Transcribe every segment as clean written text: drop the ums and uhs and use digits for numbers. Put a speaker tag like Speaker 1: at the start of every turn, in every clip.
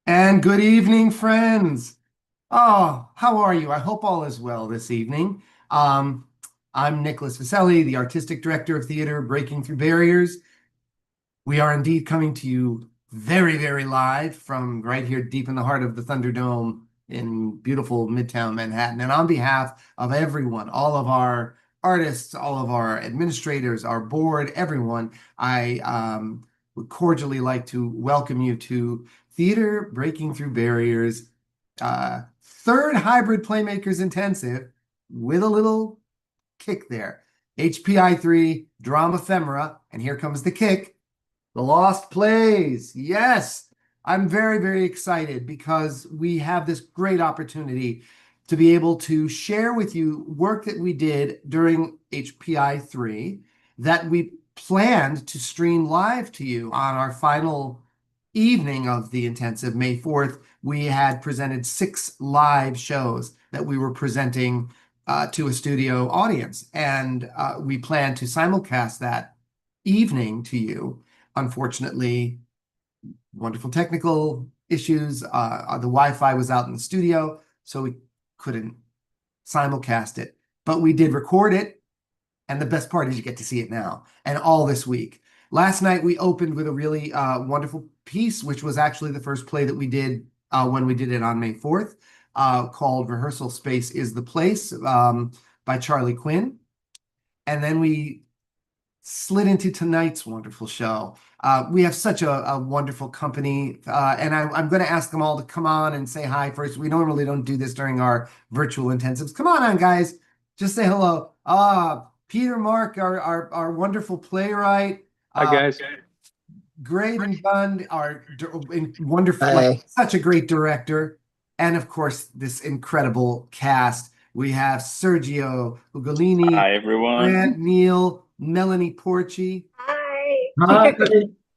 Speaker 1: And good evening, friends. Oh, how are you? I hope all is well this evening. Um, I'm Nicholas Viselli, the Artistic Director of Theater Breaking Through Barriers. We are indeed coming to you very, very live from right here deep in the heart of the Thunderdome in beautiful Midtown Manhattan. And on behalf of everyone, all of our artists, all of our administrators, our board, everyone, I would cordially like to welcome you to Theater Breaking Through Barriers, third hybrid Playmakers Intensive with a little kick there. HPI3, DRAMAPHEMERA, and here comes the kick. The Lost Plays. Yes, I'm very, very excited because we have this great opportunity to be able to share with you work that we did during HPI 3 that we planned to stream live to you on our final evening of the intensive, May 4th. We had presented 6 live shows that we were presenting to a studio audience, and we plan to simulcast that evening to you. Unfortunately, wonderful technical issues. The Wi-Fi was out in the studio, so we couldn't simulcast it. But we did record it, and the best part is you get to see it now, and all this week. Last night, we opened with a really wonderful piece, which was actually the first play that we did when we did it on May 4th, called Rehearsal Space is the Place by Charlie Quinn. And then we slid into tonight's wonderful show. We have such a wonderful company, and I'm going to ask them all to come on and say hi first. We normally don't do this during our virtual intensives. Come on, guys. Just say hello. Peter Mark, our wonderful playwright.
Speaker 2: Hi, guys.
Speaker 1: Graydon Bund, our wonderful,
Speaker 3: Hi.
Speaker 1: such a great director. And of course, this incredible cast. We have Sergio, Hugolini,
Speaker 4: Hi, everyone.
Speaker 1: Grant, Neale, Melanie, Portsche.
Speaker 5: Hi.
Speaker 3: Hi.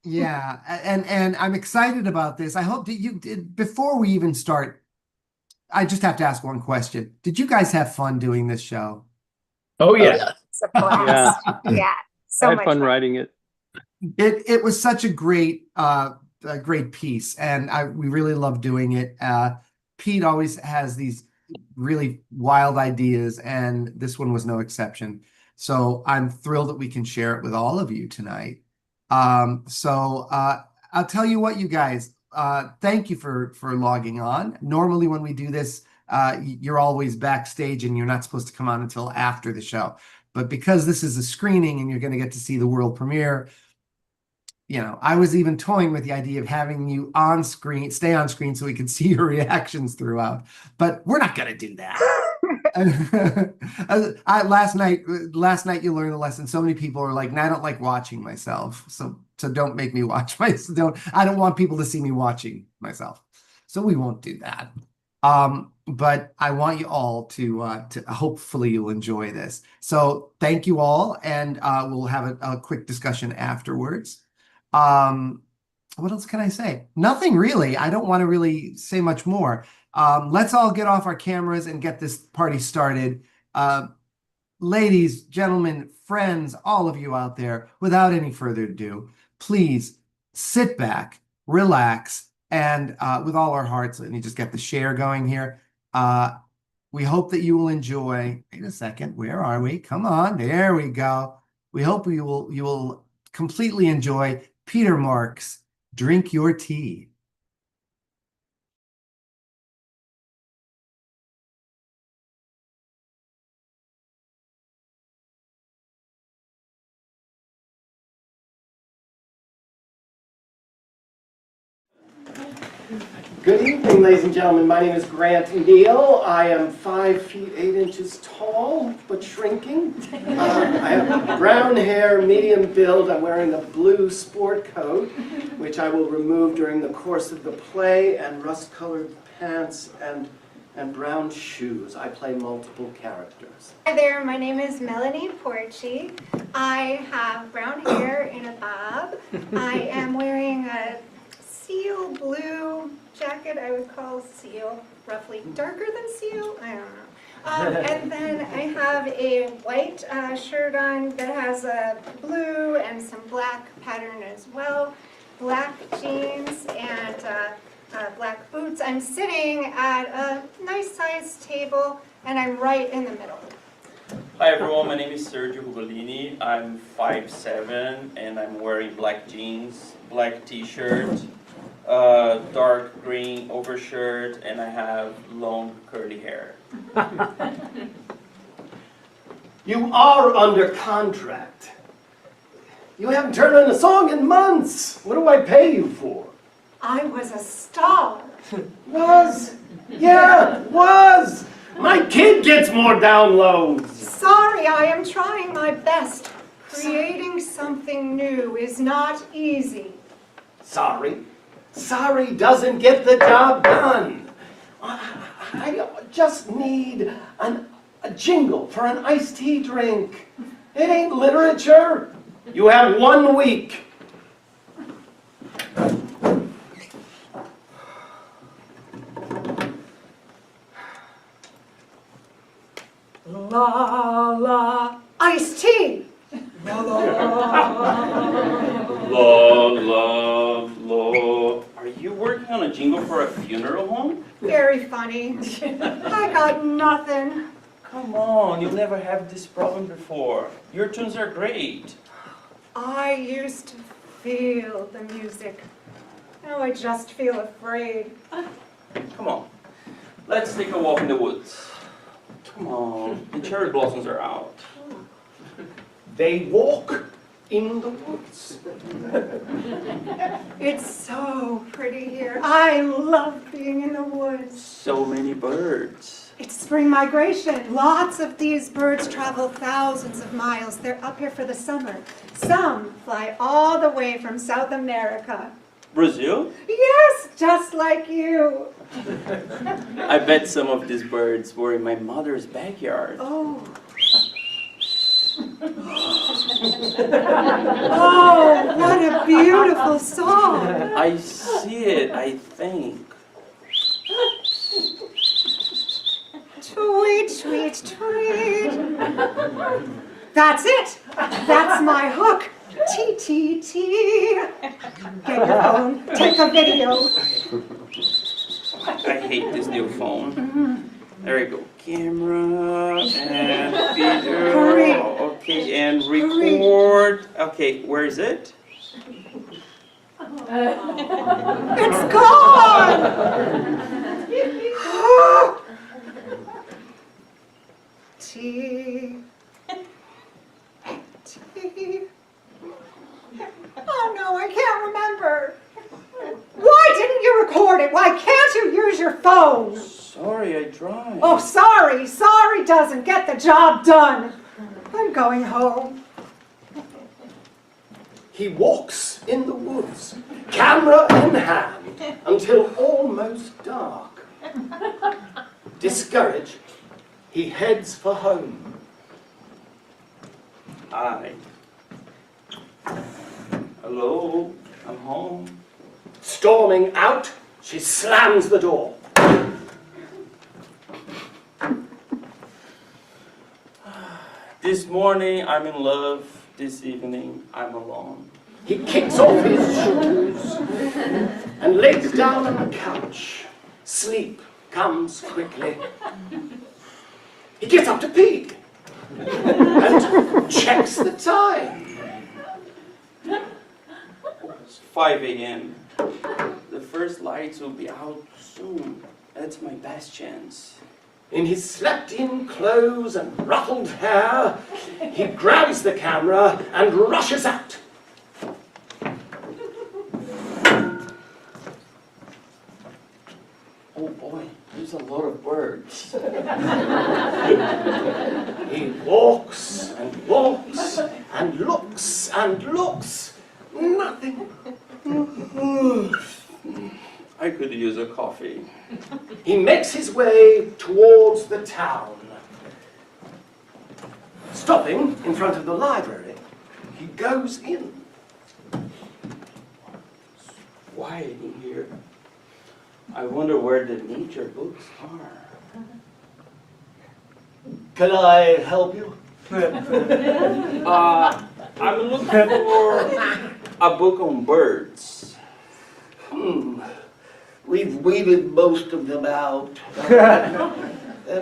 Speaker 1: Yeah, and I'm excited about this. I hope that you did. Before we even start, I just have to ask one question. Did you guys have fun doing this show?
Speaker 3: Oh yeah.
Speaker 5: It's a blast. Yeah. So
Speaker 2: I had
Speaker 5: much
Speaker 2: fun
Speaker 5: fun.
Speaker 2: writing it.
Speaker 1: It was such a great piece, and we really love doing it. Pete always has these really wild ideas, and this one was no exception. So I'm thrilled that we can share it with all of you tonight. I'll tell you what, you guys, thank you for logging on. Normally when we do this, you're always backstage and you're not supposed to come on until after the show. But because this is a screening and you're going to get to see the world premiere, I was even toying with the idea of having you on screen, stay on screen so we could see your reactions throughout. But we're not going to do that. Last night you learned a lesson. So many people are like, "No, I don't like watching myself. So don't make me watch myself. I don't want people to see me watching myself. So we won't do that. But I want you all to hopefully you'll enjoy this. So thank you all, and we'll have a quick discussion afterwards. What else can I say? Nothing really. I don't want to really say much more. Let's all get off our cameras and get this party started. Ladies, gentlemen, friends, all of you out there, without any further ado, please sit back, relax, and with all our hearts, let me just get the share going here. We hope that you will enjoy. Wait a second, where are we? Come on, there we go. We hope you will completely enjoy Peter Mark's Drink Your Tea.
Speaker 6: Good evening, ladies and gentlemen. My name is Grant Neale. I am 5 feet 8 inches tall, but shrinking. I have brown hair, medium build. I'm wearing a blue sport coat, which I will remove during the course of the play, and rust-colored pants and brown shoes. I play multiple characters.
Speaker 5: Hi there, my name is Melanie Portsche. I have brown hair in a bob. I am wearing a seal blue jacket. I would call seal roughly darker than seal. I don't know. And then I have a white shirt on that has a blue and some black pattern as well. Black jeans and black boots. I'm sitting at a nice sized table and I'm right in the middle.
Speaker 2: Hi everyone, my name is Sergio Hugolini. I'm 5'7" and I'm wearing black jeans, black t-shirt, dark green overshirt, and I have long curly hair.
Speaker 6: You are under contract. You haven't turned in a song in months. What do I pay you for?
Speaker 5: I was a star.
Speaker 6: Was? Yeah, was. My kid gets more downloads.
Speaker 5: Sorry, I am trying my best. Creating something new is not easy.
Speaker 6: Sorry. Sorry doesn't get the job done. I just need a jingle for an iced tea drink. It ain't literature. You have 1 week.
Speaker 5: La la, iced tea.
Speaker 2: La la la. Are you working on a jingle for a funeral home?
Speaker 5: Very funny. I got nothing.
Speaker 2: Come on, you never had this problem before. Your tunes are great.
Speaker 5: I used to feel the music. Now I just feel afraid.
Speaker 2: Come on, let's take a walk in the woods. Come on, the cherry blossoms are out.
Speaker 6: They walk in the woods.
Speaker 5: It's so pretty here. I love being in the woods.
Speaker 2: So many birds.
Speaker 5: It's spring migration. Lots of these birds travel thousands of miles. They're up here for the summer. Some fly all the way from South America.
Speaker 2: Brazil?
Speaker 5: Yes, just like you.
Speaker 2: I bet some of these birds were in my mother's backyard.
Speaker 5: Oh. Oh, what a beautiful song.
Speaker 2: I see it, I think.
Speaker 5: Tweet, tweet, tweet. That's it. That's my hook. T, T, T. Get your phone. Take a video.
Speaker 2: I hate this new phone. There we go. Camera and video.
Speaker 5: Hurry.
Speaker 2: Okay, and record. Okay, where is it?
Speaker 5: It's gone. T. T. Oh no, I can't remember. Why didn't you record it? Why can't you use your phone?
Speaker 2: Sorry, I tried.
Speaker 5: Oh, sorry. Sorry doesn't get the job done. I'm going home.
Speaker 6: He walks in the woods, camera in hand, until almost dark. Discouraged, he heads for home.
Speaker 2: Hi. Hello, I'm home.
Speaker 6: Storming out, she slams the door.
Speaker 2: This morning I'm in love, this evening I'm alone.
Speaker 6: He kicks off his shoes and lays down on the couch. Sleep comes quickly. He gets up to pee and checks the time.
Speaker 2: It's 5 a.m. The first lights will be out soon. That's my best chance.
Speaker 6: In his slept-in clothes and ruffled hair, he grabs the camera and rushes out.
Speaker 2: Oh boy, there's a lot of birds.
Speaker 6: He walks and walks and looks and looks. Nothing.
Speaker 2: I could use a coffee.
Speaker 6: He makes his way towards the town. Stopping in front of the library, he goes in.
Speaker 2: It's quiet in here. I wonder where the nature books are.
Speaker 6: Can I help you?
Speaker 2: I'm looking for a book on birds.
Speaker 3: we've weeded most of them out.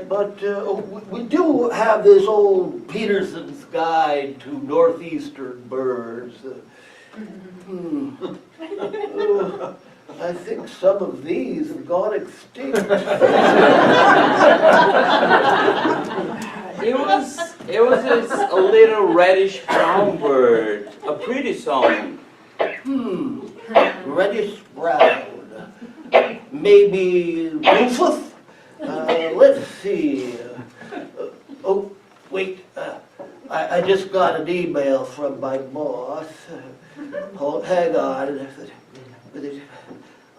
Speaker 3: But we do have this old Peterson's Guide to Northeastern Birds. I think some of these have gone extinct.
Speaker 2: It was a little reddish brown bird, a pretty song.
Speaker 3: Reddish brown. Maybe Rufus? Let's see. Oh, wait. I just got an email from my boss. Hold, hang on.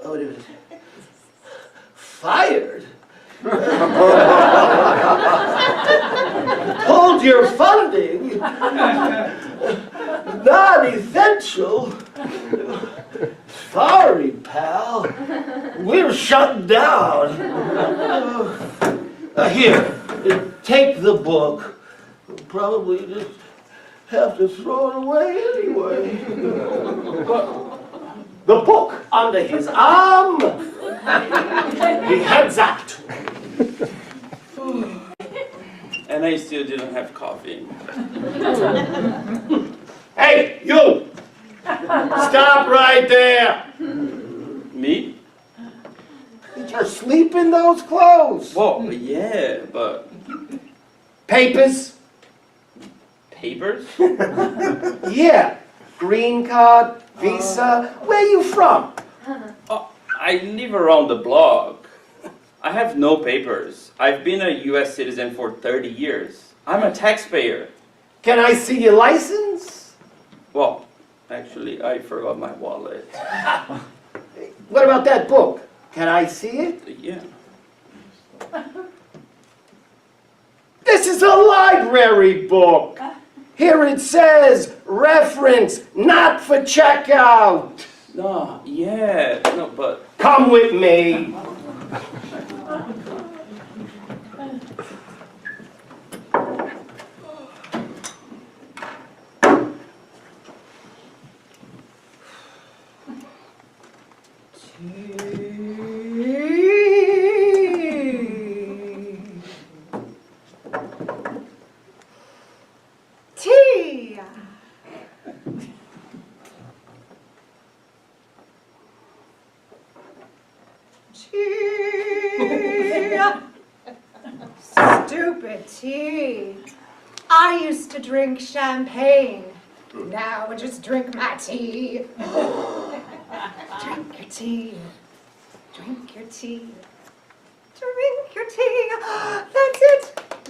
Speaker 3: Oh, it was fired. Hold your funding. Non-essential. Sorry, pal. We're shut down. Here, take the book. We'll probably just have to throw it away anyway. The book under his arm. He heads out.
Speaker 2: And I still didn't have coffee.
Speaker 6: Hey, you! Stop right there!
Speaker 2: Me?
Speaker 6: Did you sleep in those clothes?
Speaker 2: Well, yeah, but
Speaker 6: Papers?
Speaker 2: papers?
Speaker 6: Yeah. Green card, visa. Where you from?
Speaker 2: Oh, I live around the block. I have no papers. I've been a US citizen for 30 years. I'm a taxpayer.
Speaker 6: Can I see your license?
Speaker 2: Well, actually, I forgot my wallet.
Speaker 6: What about that book? Can I see it?
Speaker 2: Yeah.
Speaker 6: This is a library book. Here it says, reference, not for checkout.
Speaker 2: No, yeah, no, but
Speaker 6: Come with me.
Speaker 5: Tea. Tea. Stupid tea. I used to drink champagne. Now I just drink my tea. Drink your tea. Drink your tea. Drink your tea. That's it.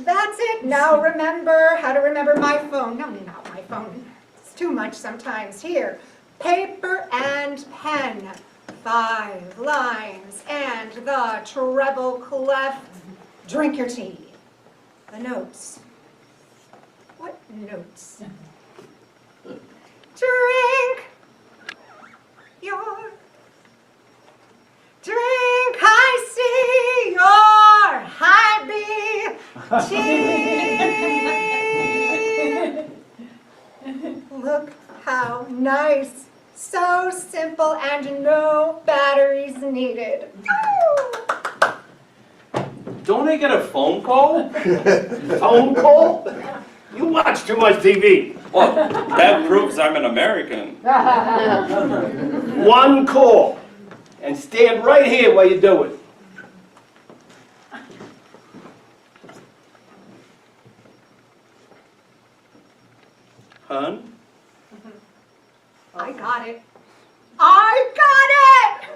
Speaker 5: That's it. Now remember how to remember my phone. No, not my phone. It's too much sometimes. Here. Paper and pen. 5 lines and the treble clef. Drink your tea. The notes. What notes? Drink your drink. I see your high bee tea. Look how nice. So simple and no batteries needed.
Speaker 2: don't I get a phone call?
Speaker 6: Phone call? You watch too much TV.
Speaker 2: Well, that proves I'm an American.
Speaker 6: One call. And stand right here while you do it.
Speaker 2: Hun?
Speaker 5: I got it. I got it!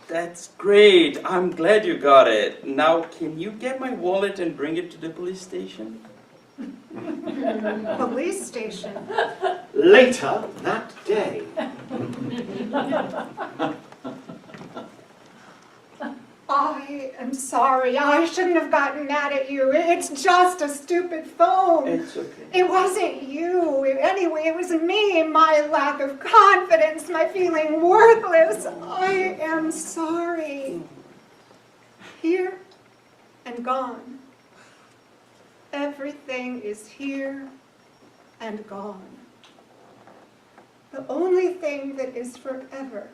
Speaker 2: That's great. I'm glad you got it. Now, can you get my wallet and bring it to the police station?
Speaker 5: Police station.
Speaker 6: Later that day.
Speaker 5: I am sorry. I shouldn't have gotten mad at you. It's just a stupid phone.
Speaker 2: It's okay.
Speaker 5: It wasn't you. Anyway, it was me, my lack of confidence, my feeling worthless. I am sorry. Here and gone. Everything is here and gone. The only thing that is forever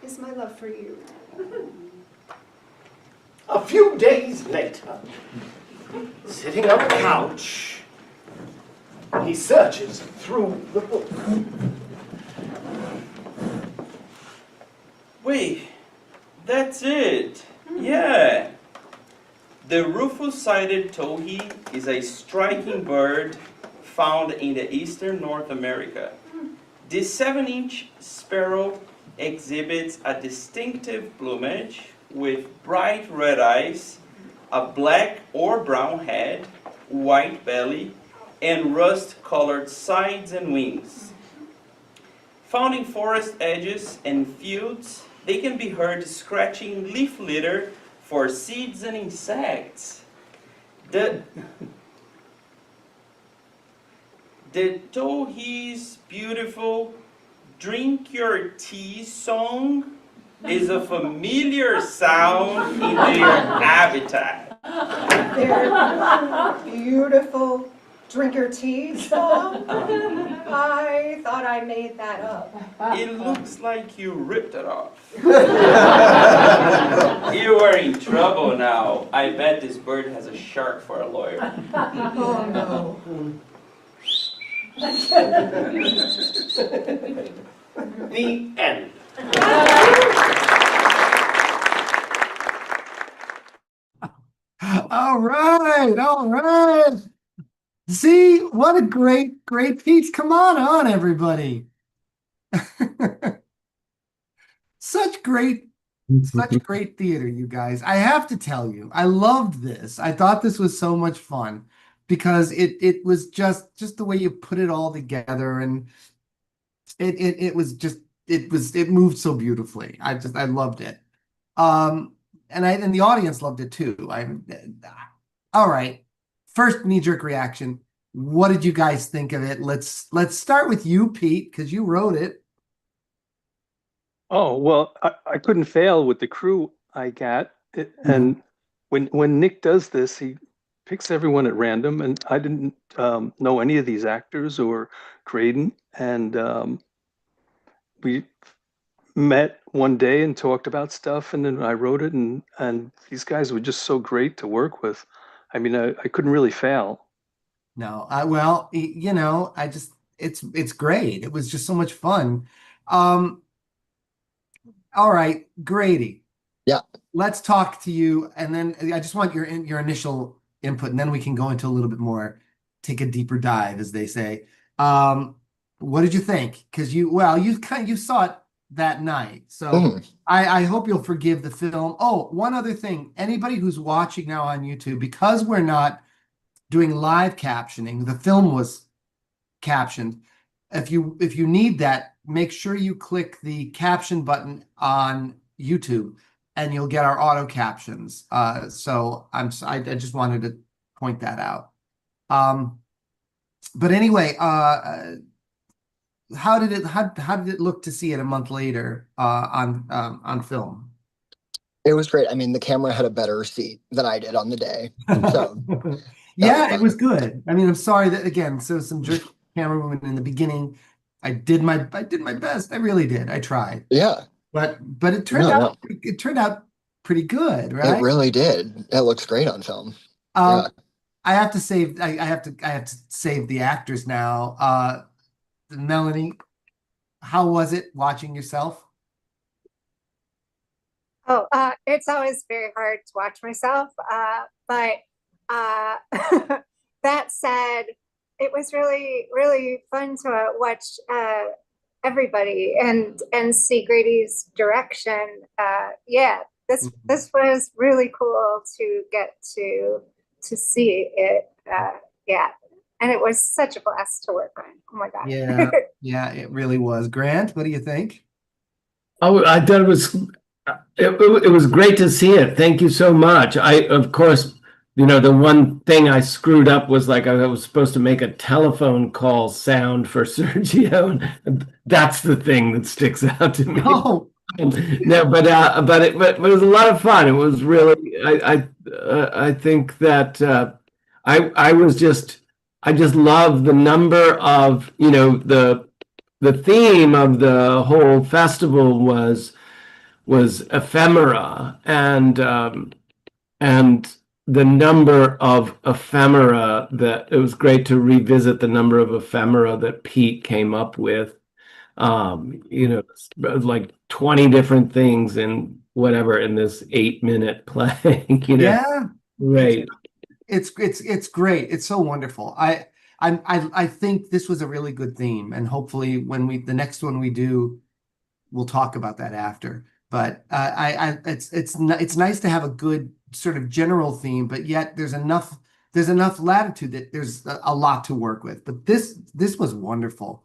Speaker 5: is my love for you.
Speaker 6: A few days later, sitting on the couch, he searches through the book.
Speaker 2: Wait, that's it. Yeah. The rufous-sided towhee is a striking bird found in the eastern North America. This 7-inch sparrow exhibits a distinctive plumage with bright red eyes, a black or brown head, white belly, and rust-colored sides and wings. Found in forest edges and fields, they can be heard scratching leaf litter for seeds and insects. The towhee's beautiful "Drink Your Tea" song is a familiar sound in their habitat.
Speaker 5: Their beautiful drink your tea song? I thought I made that up.
Speaker 2: It looks like you ripped it off. You are in trouble now. I bet this bird has a shark for a lawyer.
Speaker 5: Oh no.
Speaker 6: The end.
Speaker 1: All right, all right. See, what a great piece. Come on, everybody. Such great theater, you guys. I have to tell you, I loved this. I thought this was so much fun because it was just the way you put it all together, and it moved so beautifully. I loved it. And the audience loved it too. All right. First knee-jerk reaction. What did you guys think of it? Let's start with you, Pete, because you wrote it.
Speaker 4: Oh, well, I couldn't fail with the crew I got. And when Nick does this, he picks everyone at random, and I didn't know any of these actors or Graydon. And we met one day and talked about stuff, and then I wrote it, and these guys were just so great to work with. I mean, I couldn't really fail.
Speaker 1: No, well, it's great. It was just so much fun. All right, Grady.
Speaker 7: Yeah.
Speaker 1: Let's talk to you, and then I just want your initial input, and then we can go into a little bit more, take a deeper dive, as they say. What did you think? Because you saw it that night, so I hope you'll forgive the film. Oh, one other thing, anybody who's watching now on YouTube, because we're not doing live captioning, the film was captioned. If you need that, make sure you click the caption button on YouTube, and you'll get our auto captions. So I just wanted to point that out. But anyway, how did it look to see it a month later on film?
Speaker 7: It was great. I mean, the camera had a better seat than I did on the day. So
Speaker 1: yeah, it was good. I mean, I'm sorry that again, so some jerk camera movement in the beginning. I did my best. I really did. I tried.
Speaker 7: Yeah.
Speaker 1: But it turned out pretty good, right?
Speaker 7: It really did. It looks great on film.
Speaker 1: Yeah. I have to save the actors now. Melanie, how was it watching yourself?
Speaker 5: Oh, it's always very hard to watch myself. But that said, it was really, really fun to watch everybody and see Grady's direction. Yeah, this was really cool to get to see it. Yeah, and it was such a blast to work on. Oh my God.
Speaker 1: Yeah, it really was. Grant, what do you think?
Speaker 8: Oh, I thought it was great to see it. Thank you so much. Of course, the one thing I screwed up was I was supposed to make a telephone call sound for Sergio, and that's the thing that sticks out to me.
Speaker 1: Oh.
Speaker 8: No, but it was a lot of fun. It was really, I think that I just love the number of, the theme of the whole festival was was ephemera, and the number of ephemera that it was great to revisit the number of ephemera that Pete came up with. You know, like 20 different things in whatever in this 8-minute play. You know,
Speaker 1: Yeah, it's
Speaker 8: great.
Speaker 1: it's great. It's so wonderful. I think this was a really good theme, and hopefully when the next one we do, we'll talk about that after. But it's nice to have a good sort of general theme, but yet there's enough latitude that there's a lot to work with. But this was wonderful.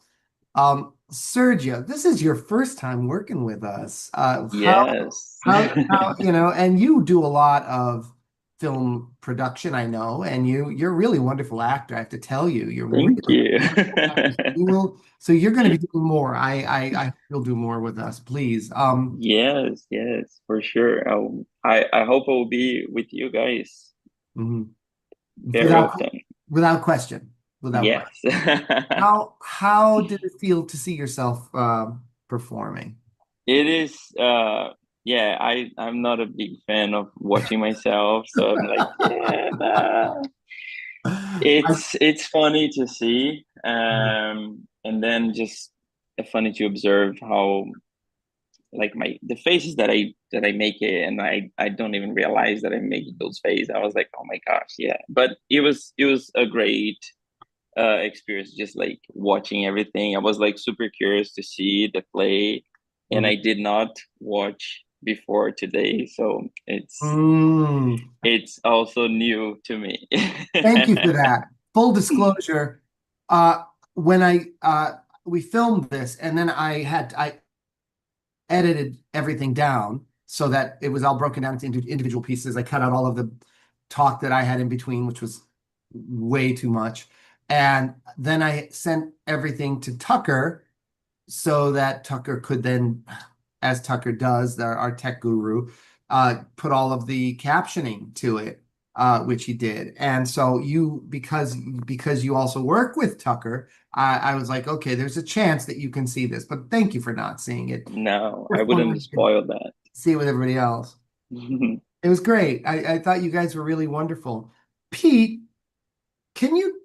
Speaker 1: Sergio, this is your first time working with us.
Speaker 2: Yes.
Speaker 1: How and you do a lot of film production, I know, and you're a really wonderful actor. I have to tell you, you're really
Speaker 2: Thank you.
Speaker 1: wonderful actor. So you're going to be doing more. I hope you'll do more with us, please.
Speaker 2: Yes, yes, for sure. I hope I will be with you guys
Speaker 1: Mhm.
Speaker 2: very
Speaker 1: Without
Speaker 2: often.
Speaker 1: without question, without question.
Speaker 2: Yes.
Speaker 1: How did it feel to see yourself performing?
Speaker 2: It is yeah, I'm not a big fan of watching myself, so I'm like, yeah, nah.
Speaker 1: I-
Speaker 2: It's funny to see, and then just funny to observe how like the faces that I make it, and I don't even realize that I'm making those faces. I was like, oh my gosh, yeah. But it was a great experience, just like watching everything. I was like super curious to see the play, and
Speaker 1: Mhm.
Speaker 2: I did not watch before today, so
Speaker 1: Mm.
Speaker 2: it's also new to me.
Speaker 1: Thank you for that. Full disclosure, when we filmed this and then I edited everything down so that it was all broken down into individual pieces. I cut out all of the talk that I had in between, which was way too much. And then I sent everything to Tucker so that Tucker could then, as Tucker does, our tech guru, put all of the captioning to it, which he did. And so because you also work with Tucker, I was like, okay, there's a chance that you can see this, but thank you for not seeing it.
Speaker 2: No, I
Speaker 1: Just wanted
Speaker 2: wouldn't
Speaker 1: to
Speaker 2: spoil that.
Speaker 1: see it with everybody else. It was great. I thought you guys were really wonderful. Pete, can you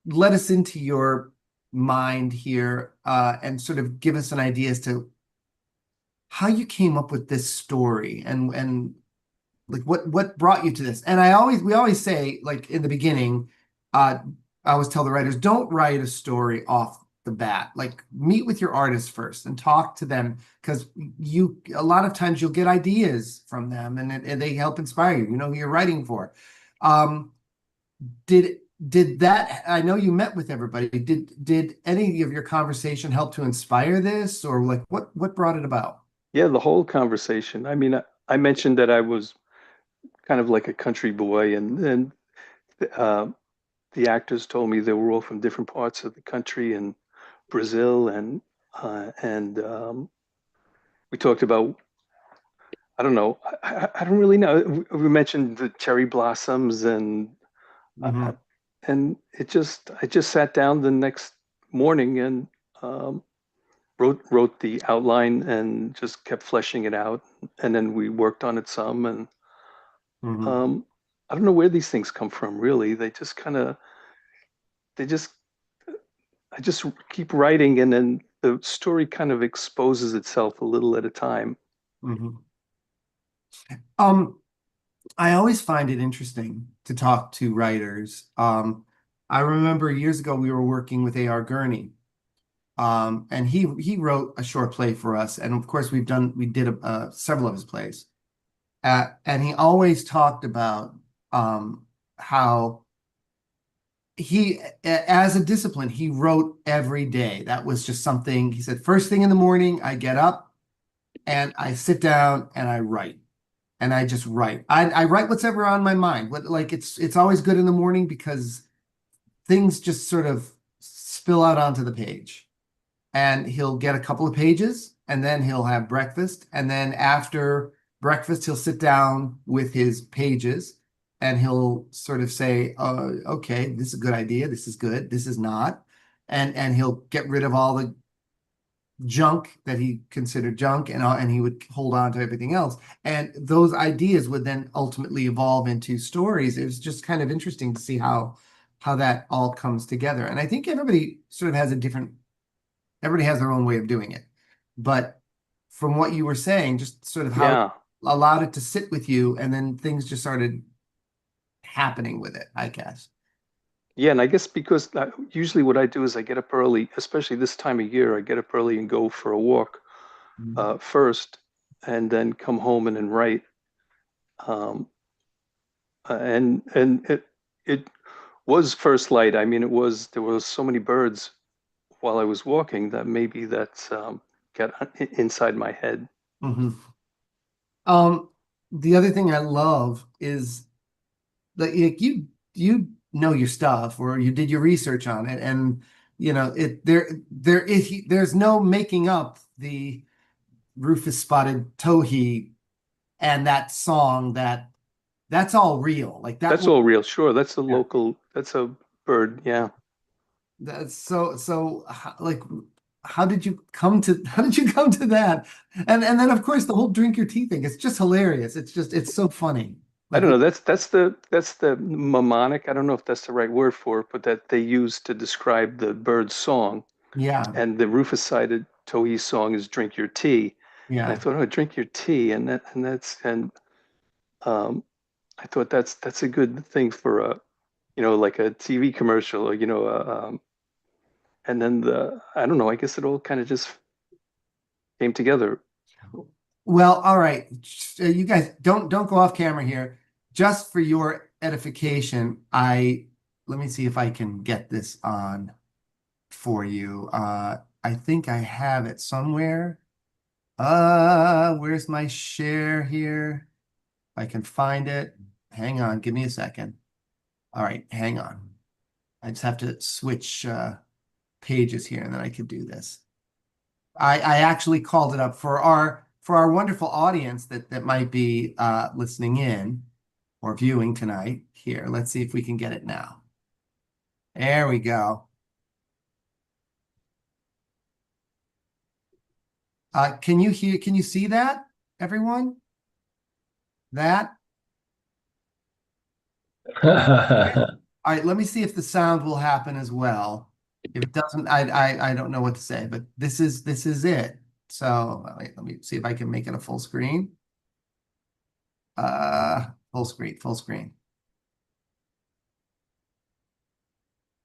Speaker 1: let us into your mind here and sort of give us an idea as to how you came up with this story and like what brought you to this? And we always say, like in the beginning, I always tell the writers, don't write a story off the bat. Like meet with your artists first and talk to them because a lot of times you'll get ideas from them and they help inspire you. You know who you're writing for. Um, did that, I know you met with everybody. Did any of your conversation help to inspire this, or like what brought it about?
Speaker 4: Yeah, the whole conversation. I mean, I mentioned that I was kind of like a country boy, and uh, the actors told me they were all from different parts of the country and Brazil, and we talked about, I don't know, I don't really know. We mentioned the cherry blossoms, uh,
Speaker 1: Mhm.
Speaker 4: and I just sat down the next morning and um, wrote the outline and just kept fleshing it out, and then we worked on it some, and
Speaker 1: Mhm.
Speaker 4: um, I don't know where these things come from, really. They just I just keep writing, and then the story kind of exposes itself a little at a time.
Speaker 1: Mhm. Um, I always find it interesting to talk to writers. I remember years ago we were working with A.R. Gurney, and he wrote a short play for us, and of course we did several of his plays, and he always talked about how as a discipline, he wrote every day. That was just something he said. First thing in the morning, I get up and I sit down and I write. And I just write. I write what's ever on my mind. Like it's always good in the morning because things just sort of spill out onto the page. And he'll get a couple of pages, and then he'll have breakfast, and then after breakfast, he'll sit down with his pages, and he'll sort of say, "Okay, this is a good idea. This is good. This is not," and he'll get rid of all junk that he considered junk, and he would hold on to everything else. And those ideas would then ultimately evolve into stories. It was just kind of interesting to see how that all comes together. And I think everybody sort of has everybody has their own way of doing it. But from what you were saying, just sort of how
Speaker 4: Yeah.
Speaker 1: allowed it to sit with you, and then things just started happening with it, I guess.
Speaker 4: Yeah, and I guess because usually what I do is I get up early, especially this time of year, I get up early and go for a walk first, and then come home and then write. Um, and it was first light. I mean, there was so many birds while I was walking that maybe that's got inside my head.
Speaker 1: Mhm. Um, the other thing I love is that you know your stuff, or you did your research on it, and there's no making up the Rufus Spotted Towhee and that song. That's all real. Like that
Speaker 4: That's
Speaker 1: was,
Speaker 4: all real. Sure,
Speaker 1: yeah.
Speaker 4: That's a bird. Yeah.
Speaker 1: That's like, how did you come to that? And then of course the whole drink your tea thing. It's just hilarious. It's so funny.
Speaker 4: I
Speaker 1: Like,
Speaker 4: don't know. That's the mnemonic. I don't know if that's the right word for it, but that they use to describe the bird's song.
Speaker 1: yeah,
Speaker 4: And the Rufus-sided Towhee song is "Drink Your Tea." And I
Speaker 1: yeah.
Speaker 4: thought, oh, drink your tea, and um, I thought that's a good thing for like a TV commercial, or and then I don't know. I guess it all kind of just came together.
Speaker 1: Well, all right. You guys don't go off camera here. Just for your edification, I let me see if I can get this on for you. I think I have it somewhere. Where's my share here? If I can find it. Hang on, give me a second. All right, hang on. I just have to switch pages here, and then I can do this. I actually called it up for our wonderful audience that might be listening in or viewing tonight. Here, let's see if we can get it now. There we go. Can you see that, everyone? That? All right, let me see if the sound will happen as well. If it doesn't, I don't know what to say, but this is it. So wait, let me see if I can make it a full screen. Full screen, full screen.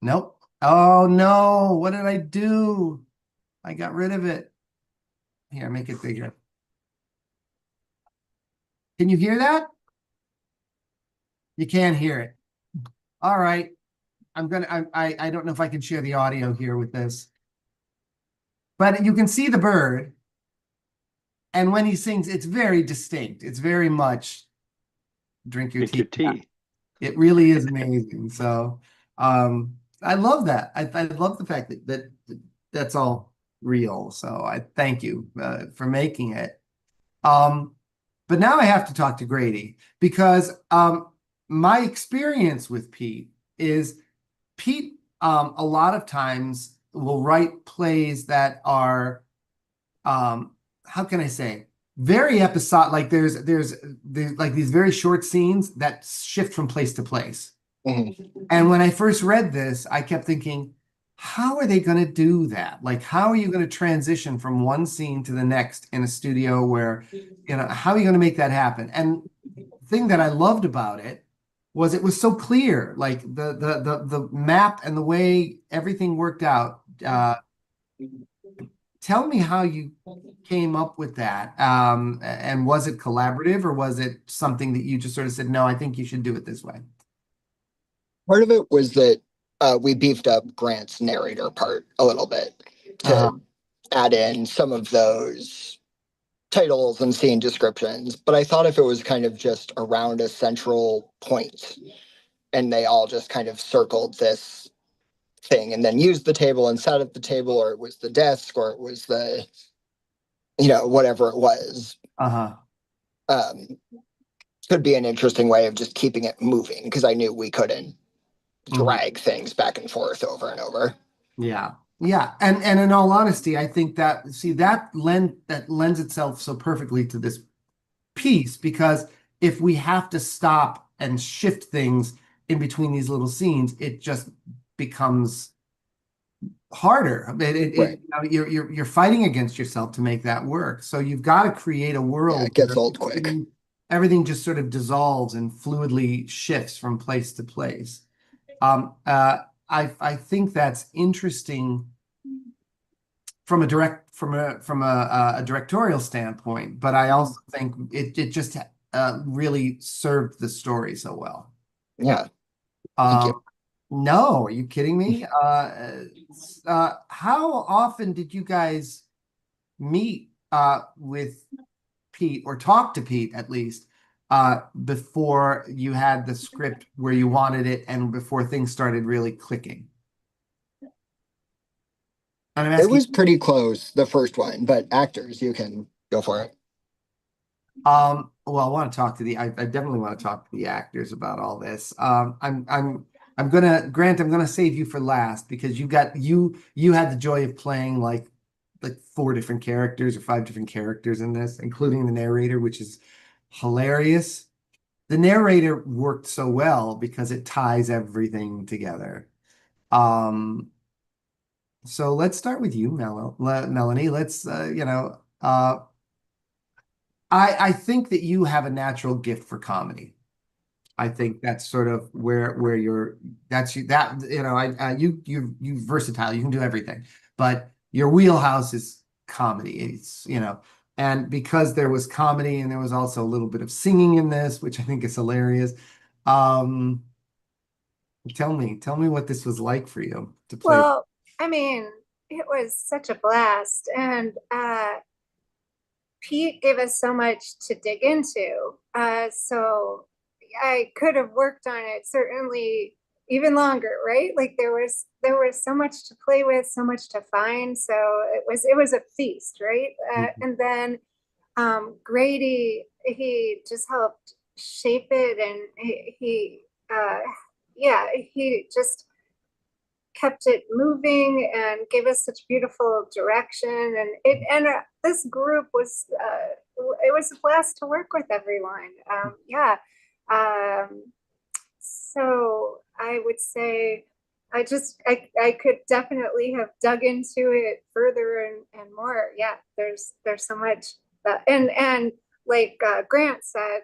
Speaker 1: Nope. Oh no, what did I do? I got rid of it. Here, make it bigger. Can you hear that? You can't hear it. All right. I don't know if I can share the audio here with this. But you can see the bird. And when he sings, it's very distinct. It's very much drink your
Speaker 4: Drink your
Speaker 1: tea.
Speaker 4: tea.
Speaker 1: It really is amazing. So I love that. I love the fact that that's all real. So I thank you for making it. But now I have to talk to Grady, because my experience with Pete is Pete a lot of times will write plays that are how can I say, very episodic. Like there's like these very short scenes that shift from place to place.
Speaker 7: Mhm.
Speaker 1: And when I first read this, I kept thinking, how are they going to do that? Like, how are you going to transition from one scene to the next in a studio where, how are you going to make that happen? And the thing that I loved about it was it was so clear, like the map and the way everything worked out. Tell me how you came up with that. And was it collaborative, or was it something that you just sort of said, no, I think you should do it this way?
Speaker 7: Part of it was that we beefed up Grant's narrator part a little bit
Speaker 1: Uh,
Speaker 7: to add in some of those titles and scene descriptions. But I thought if it was kind of just around a central point and they all just kind of circled this thing and then used the table and sat at the table, or it was the desk, or it was the, whatever it was,
Speaker 1: uh-huh.
Speaker 7: um, could be an interesting way of just keeping it moving, because I knew we couldn't
Speaker 1: Mhm.
Speaker 7: drag things back and forth over and over.
Speaker 1: Yeah. Yeah, and in all honesty, I think that see that lends itself so perfectly to this piece because if we have to stop and shift things in between these little scenes, it just becomes harder.
Speaker 7: Right.
Speaker 1: You know, you're fighting against yourself to make that work. So you've got to create a
Speaker 7: Yeah,
Speaker 1: world
Speaker 7: it gets
Speaker 1: where
Speaker 7: old quick.
Speaker 1: everything just sort of dissolves and fluidly shifts from place to place. I think that's interesting from a directorial standpoint, but I also think it just really served the story so well.
Speaker 7: Yeah, thank you.
Speaker 1: Um, no, are you kidding me? How often did you guys meet with Pete or talk to Pete at least before you had the script where you wanted it and before things started really clicking? And I'm
Speaker 7: It
Speaker 1: asking.
Speaker 7: was pretty close, the first one, but actors, you can go for it.
Speaker 1: Well, I want to talk to I definitely want to talk to the actors about all this. I'm gonna, Grant, I'm gonna save you for last because you had the joy of playing like four different characters or five different characters in this, including the narrator, which is hilarious. The narrator worked so well because it ties everything together. Um, so let's start with you, Melanie. Let's I think that you have a natural gift for comedy. I think that's sort of where you're that's you that you know you versatile. You can do everything, but your wheelhouse is comedy. It's and because there was comedy and there was also a little bit of singing in this, which I think is hilarious. Um, tell me what this was like for you to play.
Speaker 5: Well, I mean, it was such a blast. And Pete gave us so much to dig into. So I could have worked on it certainly even longer, right? Like there was so much to play with, so much to find. So it was a feast, right? And then Grady, he just helped shape it, and yeah, he just kept it moving and gave us such beautiful direction. And this group was it was a blast to work with everyone. Yeah. Um, so I would say I could definitely have dug into it further and more. Yeah, there's so much that and like Grant said,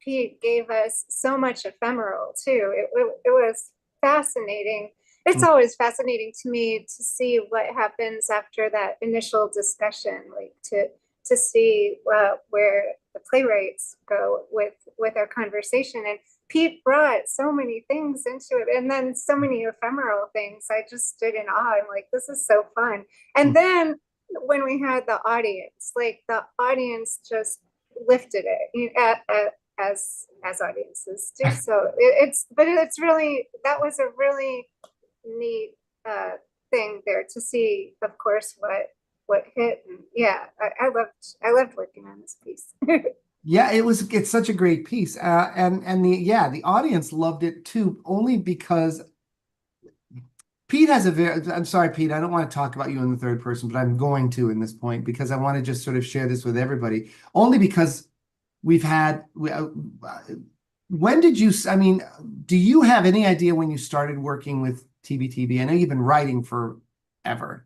Speaker 5: Pete gave us so much ephemeral too. It was fascinating. It's always fascinating to me to see what happens after that initial discussion, like to see where the playwrights go with our conversation. And Pete brought so many things into it, and then so many ephemeral things. I just stood in awe. I'm like, this is so fun. And then when we had the audience, like the audience just lifted it as audiences do. So it's really, that was a really neat thing there to see, of course, what hit. And yeah, I loved working on this piece.
Speaker 1: Yeah, it's such a great piece. And the audience loved it too, only because Pete has a very, I'm sorry, Pete, I don't want to talk about you in the third person, but I'm going to in this point because I want to just sort of share this with everybody. Only because we've had, when did you, I mean, do you have any idea when you started working with TBTB? I know you've been writing forever.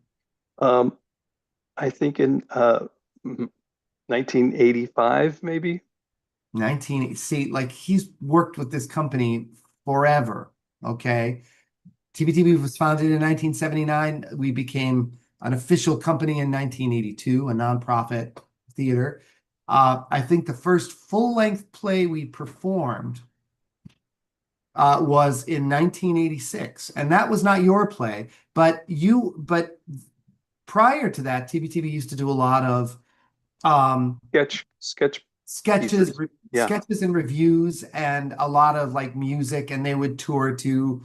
Speaker 4: Um, I think in 1985, maybe.
Speaker 1: See, like he's worked with this company forever. Okay. TBTB was founded in 1979. We became an official company in 1982, a nonprofit theater. I think the first full-length play we performed was in 1986, and that was not your play, but prior to that, TBTB used to do a lot of
Speaker 4: Sketch
Speaker 1: sketches,
Speaker 4: pieces. Yeah.
Speaker 1: sketches and reviews, and a lot of like music, and they would tour to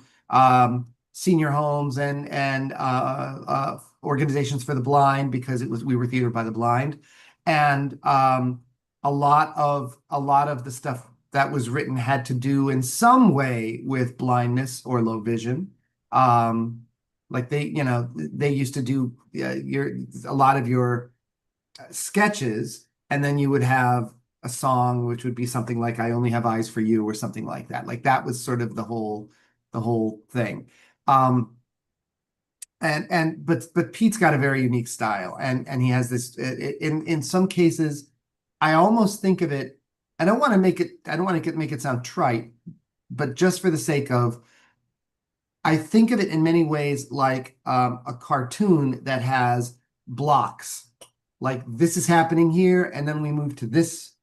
Speaker 1: senior homes and organizations for the blind because we were theater by the blind, and a lot of the stuff that was written had to do in some way with blindness or low vision. Um, Like they used to do a lot of your sketches, and then you would have a song which would be something like "I Only Have Eyes for You" or something like that. Like that was sort of the whole thing. Um, but Pete's got a very unique style, and he has this in some cases. I almost think of it. I don't want to make it sound trite, but just for the sake of, I think of it in many ways like a cartoon that has blocks. Like this is happening here, and then we move to this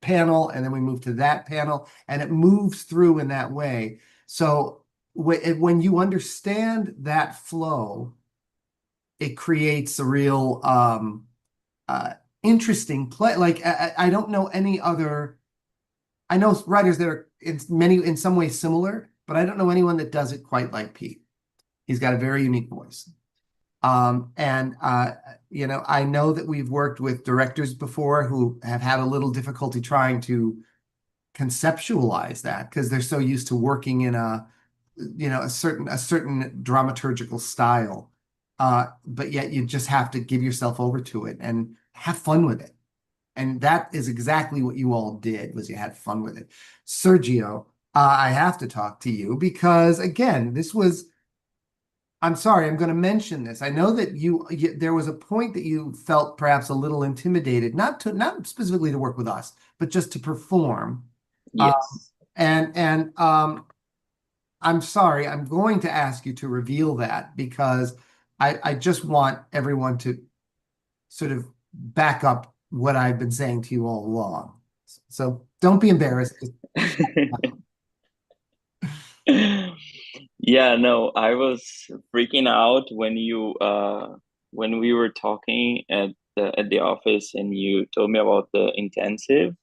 Speaker 1: panel, and then we move to that panel, and it moves through in that way. So when you understand that flow, it creates a real interesting play. Like I don't know any other. I know writers that are in some ways similar, but I don't know anyone that does it quite like Pete. He's got a very unique voice. And I know that we've worked with directors before who have had a little difficulty trying to conceptualize that because they're so used to working in a certain dramaturgical style. But yet you just have to give yourself over to it and have fun with it. And that is exactly what you all did, was you had fun with it. Sergio, I have to talk to you because again, I'm sorry, I'm going to mention this. I know that there was a point that you felt perhaps a little intimidated, not specifically to work with us, but just to perform.
Speaker 2: Yes.
Speaker 1: And I'm sorry, I'm going to ask you to reveal that because I just want everyone to sort of back up what I've been saying to you all along. So don't be embarrassed.
Speaker 2: Yeah, no, I was freaking out when we were talking at the office and you told me about the intensive.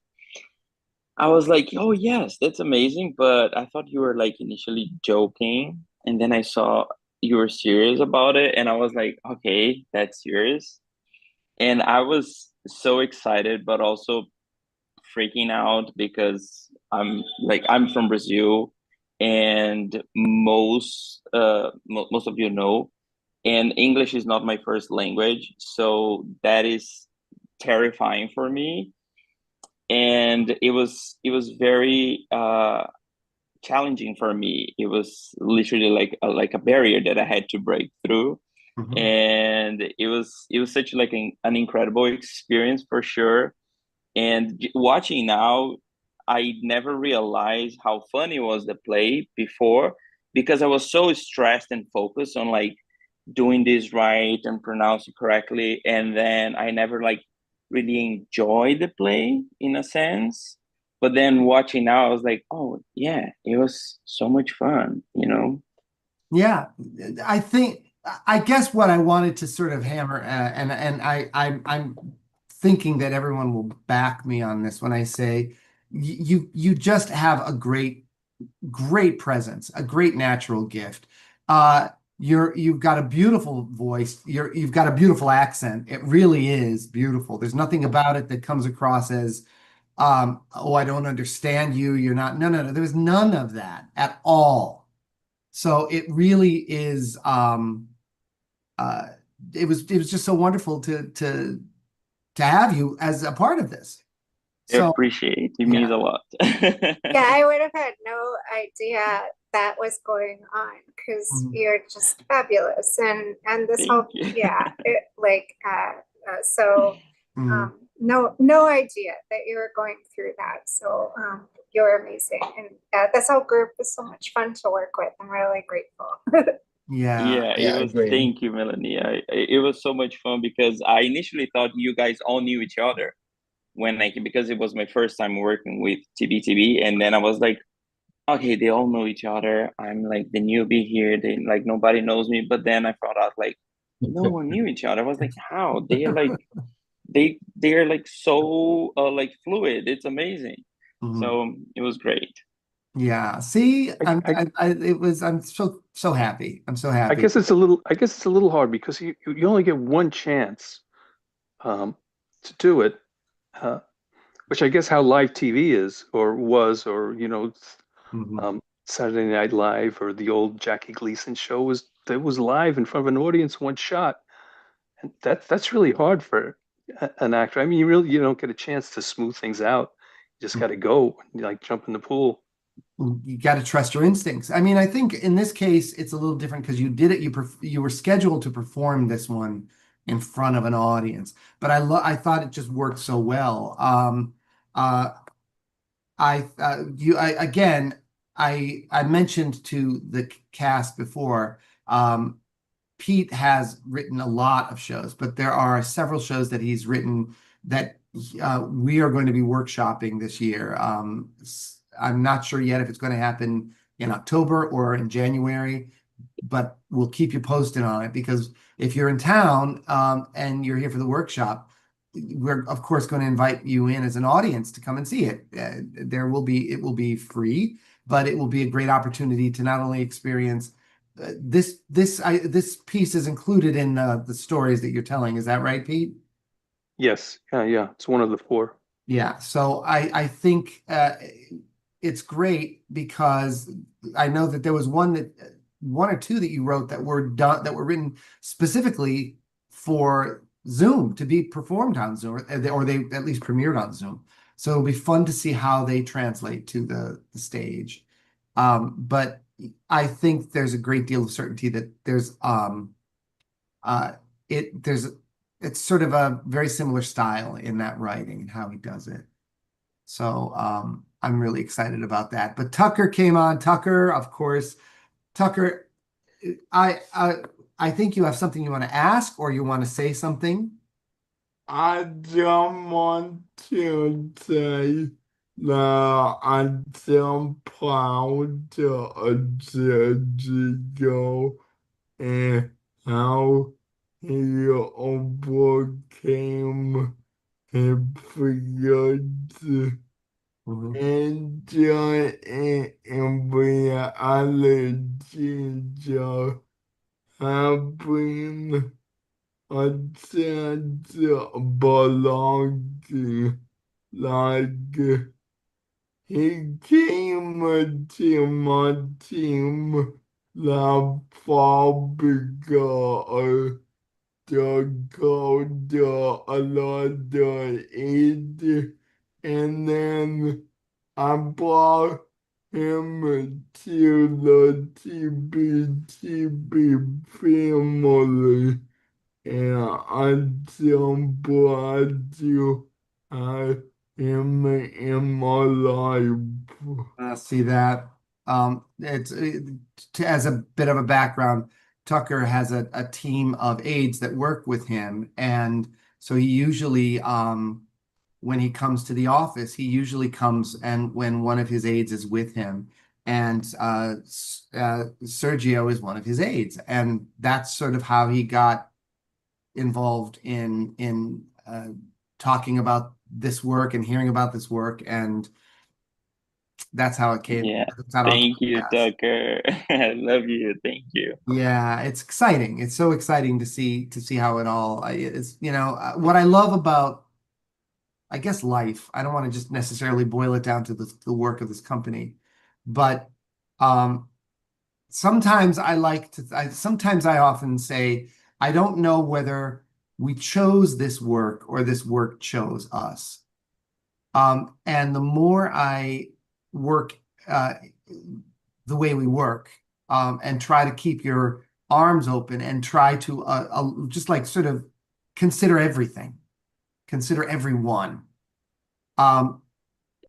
Speaker 2: I was like, "Oh yes, that's amazing," but I thought you were like initially joking, and then I saw you were serious about it, and I was like, "Okay, that's serious." And I was so excited, but also freaking out because I'm from Brazil, and most of you know, and English is not my first language, so that is terrifying for me. And it was very challenging for me. It was literally like a barrier that I had to break through,
Speaker 1: Mhm.
Speaker 2: and it was such like an incredible experience for sure. And watching now, I never realized how funny was the play before because I was so stressed and focused on like doing this right and pronouncing correctly, and then I never like really enjoyed the play in a sense. But then watching now, I was like, oh yeah, it was so much fun, you know?
Speaker 1: Yeah, I guess what I wanted to sort of hammer, and I'm thinking that everyone will back me on this when I say you just have a great presence, a great natural gift. You've got a beautiful voice. You've got a beautiful accent. It really is beautiful. There's nothing about it that comes across as oh, I don't understand you. You're not. No, no, no. There was none of that at all. So it really is uh it was just so wonderful to have you as a part of this.
Speaker 2: I
Speaker 1: So
Speaker 2: appreciate it means
Speaker 1: yeah.
Speaker 2: a lot.
Speaker 5: Yeah, I would have had no idea that was going on because
Speaker 1: Mhm.
Speaker 5: you're just fabulous, and this
Speaker 2: Thank
Speaker 5: whole,
Speaker 2: you.
Speaker 5: yeah, so
Speaker 1: Mhm.
Speaker 5: no idea that you were going through that. So you're amazing, and this whole group is so much fun to work with. I'm really grateful.
Speaker 1: Yeah.
Speaker 2: Yeah, it
Speaker 7: Yeah,
Speaker 2: was.
Speaker 7: agreed.
Speaker 2: Thank you, Melanie. It was so much fun because I initially thought you guys all knew each other when because it was my first time working with TBTB, and then I was like, okay, they all know each other. I'm like the newbie here. They like nobody knows me. But then I found out like no one knew each other. I was like, how? They are like they're like so like fluid. It's amazing.
Speaker 1: Mhm.
Speaker 2: So it was great.
Speaker 1: Yeah. See,
Speaker 4: I, I,
Speaker 1: I'm so happy. I'm so
Speaker 4: I
Speaker 1: happy.
Speaker 4: guess it's a little hard because you only get one chance um, to do it, uh, which I guess how live TV is or was, or
Speaker 1: Mhm.
Speaker 4: Saturday Night Live or the old Jackie Gleason show was that was live in front of an audience, one shot. And that's really hard for an actor. I mean, you don't get a chance to smooth things out. You just got to go, like jump in the pool.
Speaker 1: You got to trust your instincts. I mean, I think in this case it's a little different because you did it. You were scheduled to perform this one in front of an audience, but I thought it just worked so well. Uh, again, I mentioned to the cast before. Pete has written a lot of shows, but there are several shows that he's written that we are going to be workshopping this year. I'm not sure yet if it's going to happen in October or in January, but we'll keep you posted on it because if you're in town and you're here for the workshop, we're of course going to invite you in as an audience to come and see it. It will be free, but it will be a great opportunity to not only experience this piece is included in the stories that you're telling. Is that right, Pete?
Speaker 4: Yes, yeah, it's one of the four.
Speaker 1: Yeah. So I think it's great because I know that there was one or two that you wrote that were written specifically for Zoom to be performed on Zoom, or they at least premiered on Zoom. So it'll be fun to see how they translate to the stage. But I think there's a great deal of certainty that it's sort of a very similar style in that writing and how he does it. So I'm really excited about that. But Tucker came on. Tucker, of course. Tucker, I I think you have something you want to ask or you want to say something.
Speaker 9: I don't want to say that I'm so proud of Sergio and how he overcame his fears and in reality just having a sense of belonging, like he came to my team that fall because the code another aid, and then I brought him to the TBTB family. And I'm so glad you have him in my life.
Speaker 1: See that. As a bit of a background, Tucker has a team of aides that work with him, and so he usually, when he comes to the office, he usually comes and when one of his aides is with him, and Sergio is one of his aides, and that's sort of how he got involved in talking about this work and hearing about this work, and that's how it came.
Speaker 10: Yeah.
Speaker 1: That's how it
Speaker 10: Thank you,
Speaker 1: came to pass.
Speaker 10: Tucker. I love you. Thank you.
Speaker 1: Yeah, it's exciting. It's so exciting to see how it all is. What I love about, I guess, life. I don't want to just necessarily boil it down to the work of this company, but sometimes sometimes I often say, I don't know whether we chose this work or this work chose us. And the more I work the way we work, and try to keep your arms open and try to just like sort of consider everything, consider everyone.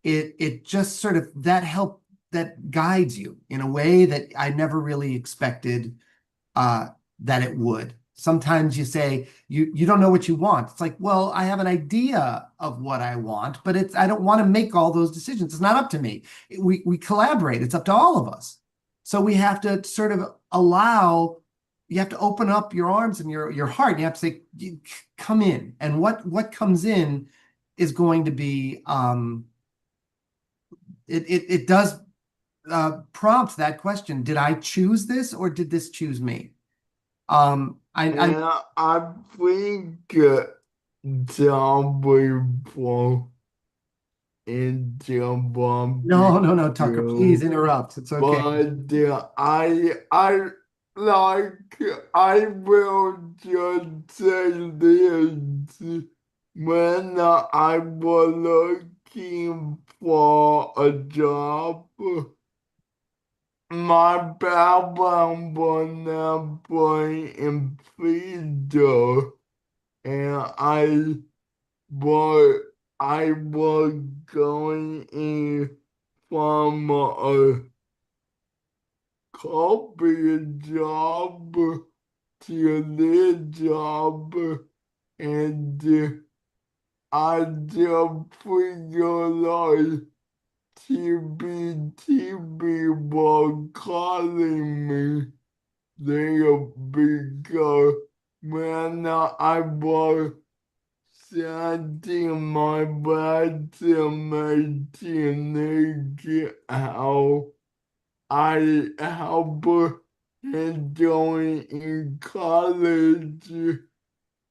Speaker 1: It just sort of that guides you in a way that I never really expected that it would. Sometimes you say you don't know what you want. It's like, well, I have an idea of what I want, but I don't want to make all those decisions. It's not up to me. We collaborate. It's up to all of us. So we have to sort of you have to open up your arms and your heart. And you have to say, come in. And what comes in is going to be, it does prompt that question. Did I choose this or did this choose me?
Speaker 9: I think Zombie Pro
Speaker 1: No, Tucker, please interrupt. It's okay.
Speaker 9: But I like I will just say this when I was looking for a job. My background was never in theater, and was I was going in from a corporate job to this job, and I just figured TV was calling me there because when I was sending my resume to Nick how I help enjoy in college.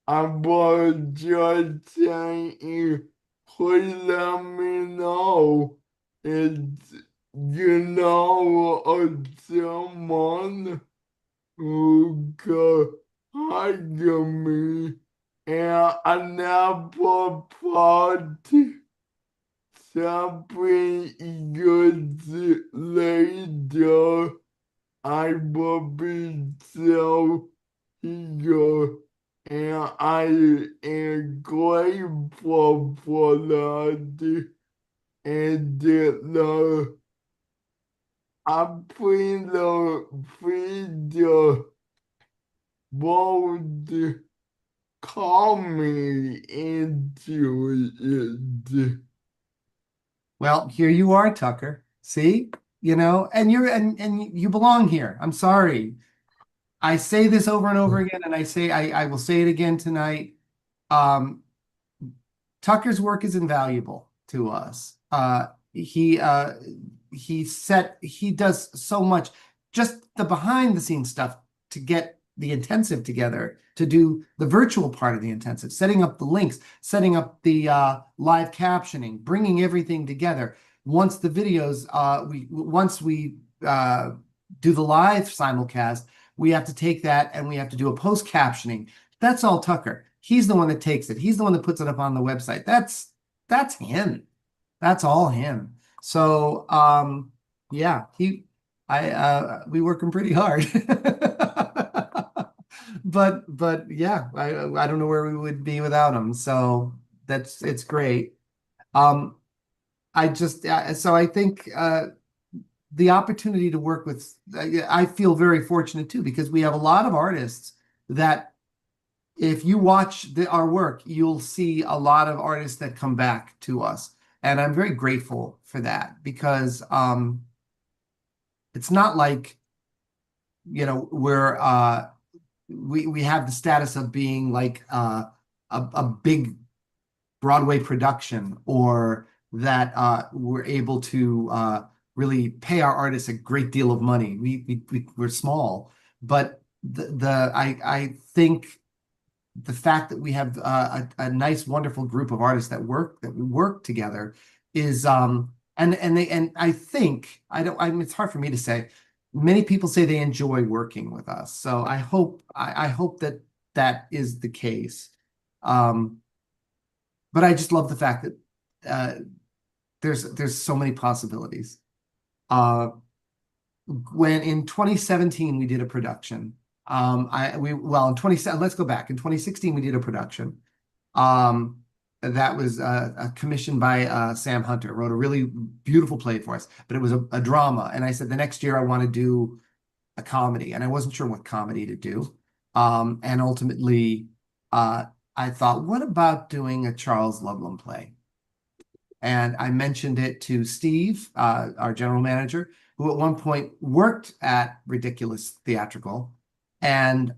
Speaker 9: I was just saying, please let me know if you know of someone who could hire me. And I never thought 7 years later I will be so here. And I am grateful for that. And I feel the freedom would call me into it.
Speaker 1: Well, here you are, Tucker. See? And and you belong here. I'm sorry. I say this over and over again, and I will say it again tonight. Um, Tucker's work is invaluable to us. He does so much, just the behind the scenes stuff to get the intensive together, to do the virtual part of the intensive, setting up the links, setting up the live captioning, bringing everything together. Once the videos, once we do the live simulcast, we have to take that and we have to do a post captioning. That's all Tucker. He's the one that takes it. He's the one that puts it up on the website. That's him. That's all him. So yeah, we work him pretty hard. But yeah, I don't know where we would be without him. So it's great. Um so I think the opportunity to work with, I feel very fortunate too, because we have a lot of artists that if you watch our work, you'll see a lot of artists that come back to us. And I'm very grateful for that because it's not like, we have the status of being like a big Broadway production, or that we're able to really pay our artists a great deal of money. We're small, but I think the fact that we have a nice, wonderful group of artists that we work together is and I think I mean, it's hard for me to say. Many people say they enjoy working with us, so I hope that that is the case. Um, but I just love the fact that there's so many possibilities. When in 2017 we did a production. In 20, let's go back. In 2016 we did a production. That was commissioned by Sam Hunter. Wrote a really beautiful play for us, but it was a drama. And I said the next year I want to do a comedy, and I wasn't sure what comedy to do. And ultimately, I thought, what about doing a Charles Ludlam play? And I mentioned it to Steve, our general manager, who at one point worked at Ridiculous Theatrical. And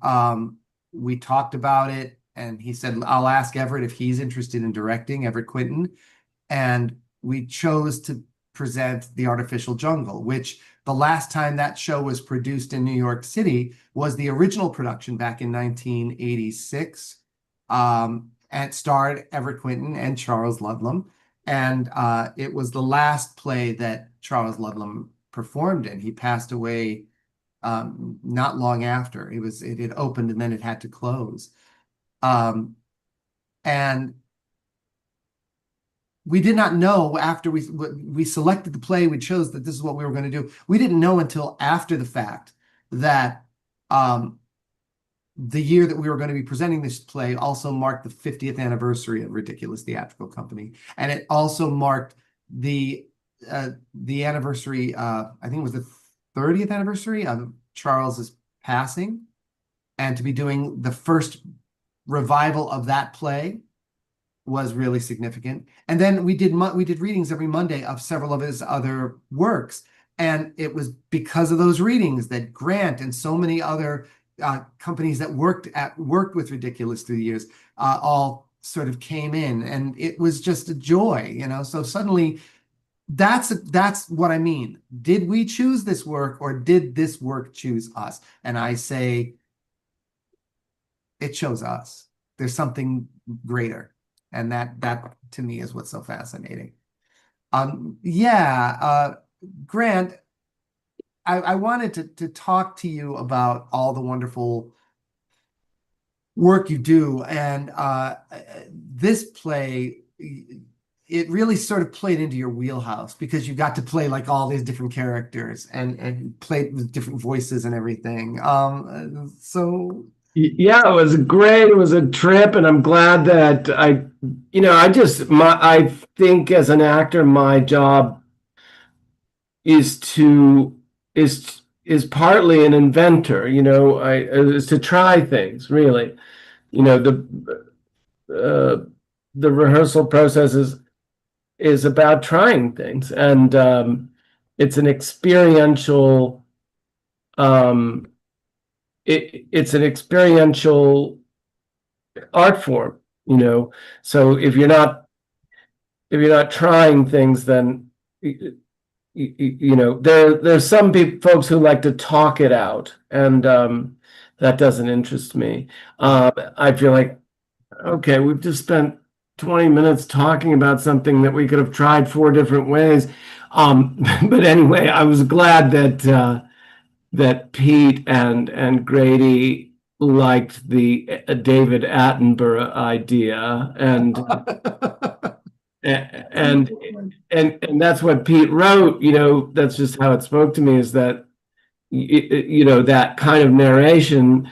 Speaker 1: we talked about it, and he said, I'll ask Everett if he's interested in directing, Everett Quinton. And we chose to present The Artificial Jungle, which the last time that show was produced in New York City was the original production back in 1986. And it starred Everett Quinton and Charles Ludlam. And it was the last play that Charles Ludlam performed in. He passed away not long after. It had opened and then it had to close. And we did not know after we selected the play, we chose that this is what we were going to do. We didn't know until after the fact that the year that we were going to be presenting this play also marked the 50th anniversary of Ridiculous Theatrical Company, and it also marked the anniversary. I think it was the 30th anniversary of Charles's passing, and to be doing the first revival of that play was really significant. And then we did readings every Monday of several of his other works, and it was because of those readings that Grant and so many other companies that worked with Ridiculous through the years all sort of came in, and it was just a joy, So suddenly, that's what I mean. Did we choose this work, or did this work choose us? And I say, it chose us. There's something greater, and that to me is what's so fascinating. Grant, I wanted to talk to you about all the wonderful work you do, and this play, it really sort of played into your wheelhouse because you got to play like all these different characters and played with different voices and everything.
Speaker 8: Yeah, it was great. It was a trip, and I'm glad that I think as an actor, my job is partly an inventor, is to try things, really. The rehearsal process is about trying things, and it's an experiential it's an experiential art form, so if you're not trying things, then there's some folks who like to talk it out, and that doesn't interest me. I feel like, okay, we've just spent 20 minutes talking about something that we could have tried 4 different ways. But anyway, I was glad that Pete and Grady liked the David Attenborough idea, and that's what Pete wrote. That's just how it spoke to me, is that that kind of narration,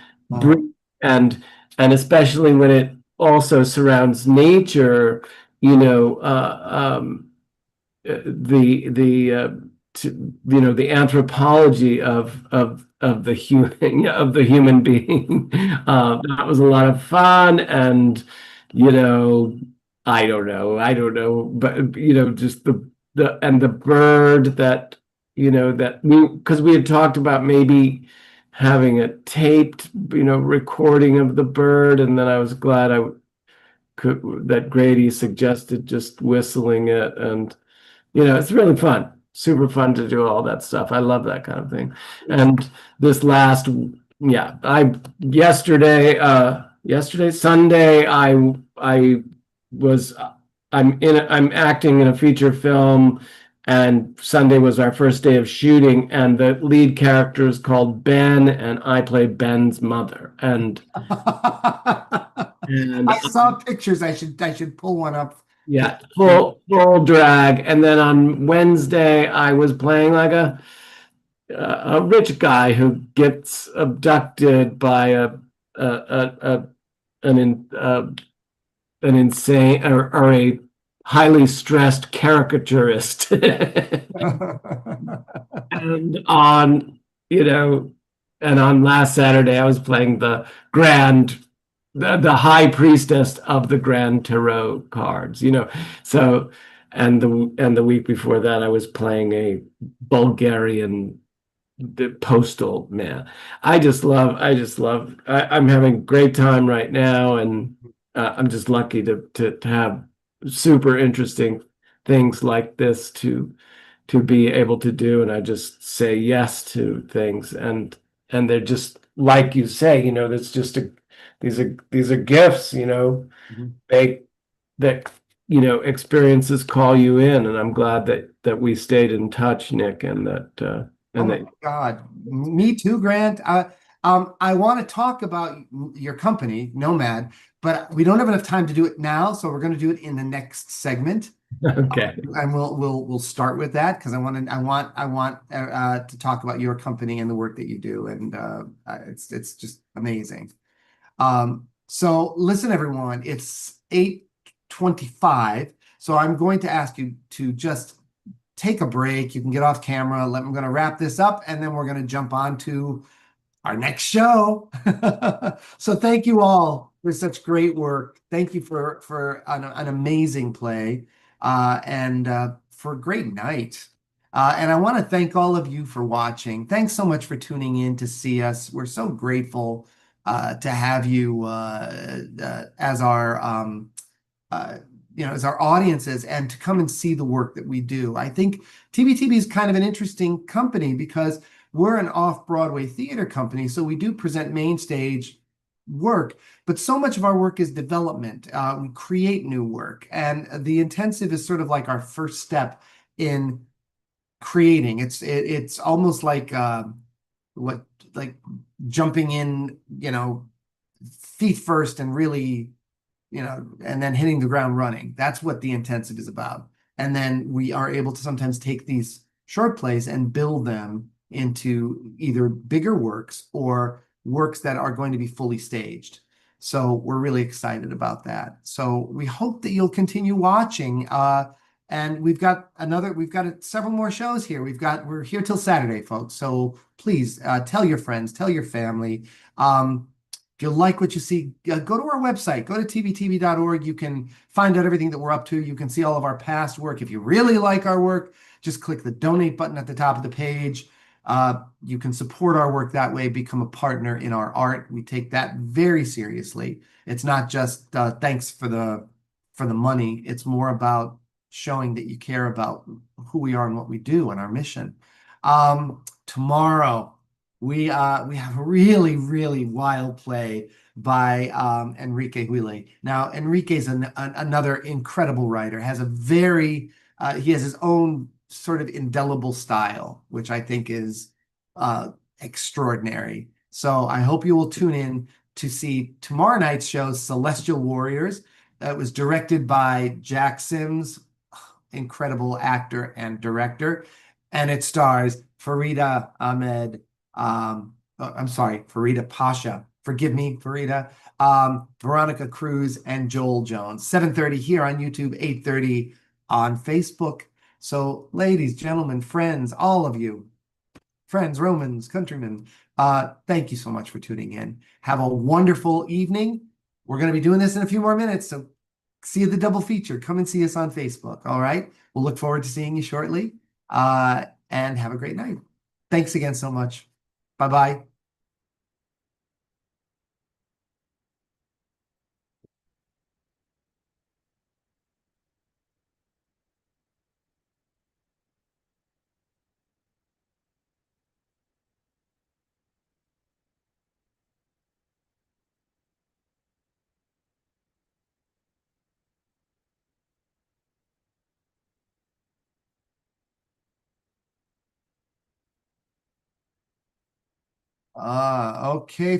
Speaker 8: and especially when it also surrounds nature, the anthropology of the human being. That was a lot of fun, and I don't know, but just the bird that because we had talked about maybe having a taped recording of the bird, and then I was glad that Grady suggested just whistling it, and it's really fun, super fun to do all that stuff. I love that kind of thing. And this last, Sunday, I'm acting in a feature film, and Sunday was our first day of shooting, and the lead character is called Ben, and I play Ben's mother. And
Speaker 1: I saw pictures. I should pull one up.
Speaker 8: Yeah, full drag. And then on Wednesday, I was playing like a rich guy who gets abducted by an insane or a highly stressed caricaturist. And on last Saturday, I was playing the high priestess of the Grand Tarot cards, So, and the week before that, I was playing a Bulgarian postal man. I'm having a great time right now, and I'm just lucky to have super interesting things like this to be able to do, and I just say yes to things, and they're just like you say, that's just these are gifts, that experiences call you in, and I'm glad that we stayed in touch, Nick, and that
Speaker 1: Oh
Speaker 8: And
Speaker 1: my
Speaker 8: they,
Speaker 1: God. Me too, Grant. I want to talk about your company, Nomad, but we don't have enough time to do it now, so we're going to do it in the next segment.
Speaker 8: okay.
Speaker 1: And we'll start with that because I want to talk about your company and the work that you do, and it's just amazing. So listen, everyone, it's 8:25, so I'm going to ask you to just take a break. You can get off camera. I'm going to wrap this up, and then we're going to jump on to our next show. So thank you all for such great work. Thank you for an amazing play and for a great night. And I want to thank all of you for watching. Thanks so much for tuning in to see us. We're so grateful to have you as our uh, as our audiences and to come and see the work that we do. I think TBTB is kind of an interesting company because we're an off-Broadway theater company, so we do present main stage work, but so much of our work is development. We create new work, and the intensive is sort of like our first step in creating. It's almost like what like jumping in, feet first and really and then hitting the ground running. That's what the intensive is about. And then we are able to sometimes take these short plays and build them into either bigger works or works that are going to be fully staged. So we're really excited about that. So we hope that you'll continue watching. And we've got several more shows here. We're here till Saturday, folks. So please tell your friends, tell your family. If you like what you see, go to our website, go to tbtb.org. You can find out everything that we're up to. You can see all of our past work. If you really like our work, just click the donate button at the top of the page. You can support our work that way, become a partner in our art. We take that very seriously. It's not just thanks for the money. It's more about showing that you care about who we are and what we do and our mission. Tomorrow, we have a really, really wild play by Enrique Huile. Now, Enrique's another incredible writer, he has his own sort of indelible style, which I think is extraordinary. So I hope you will tune in to see tomorrow night's show, Celestial Warriors. It was directed by Jack Sims, incredible actor and director, and it stars Farida Ahmed. I'm sorry, Farida Pasha. Forgive me, Farida. Veronica Cruz and Joel Jones. 7:30 here on YouTube, 8:30 on Facebook. So, ladies, gentlemen, friends, all of you, friends, Romans, countrymen, thank you so much for tuning in. Have a wonderful evening. We're going to be doing this in a few more minutes, so see the double feature. Come and see us on Facebook. All right. We'll look forward to seeing you shortly. And have a great night. Thanks again so much. Bye-bye. Okay.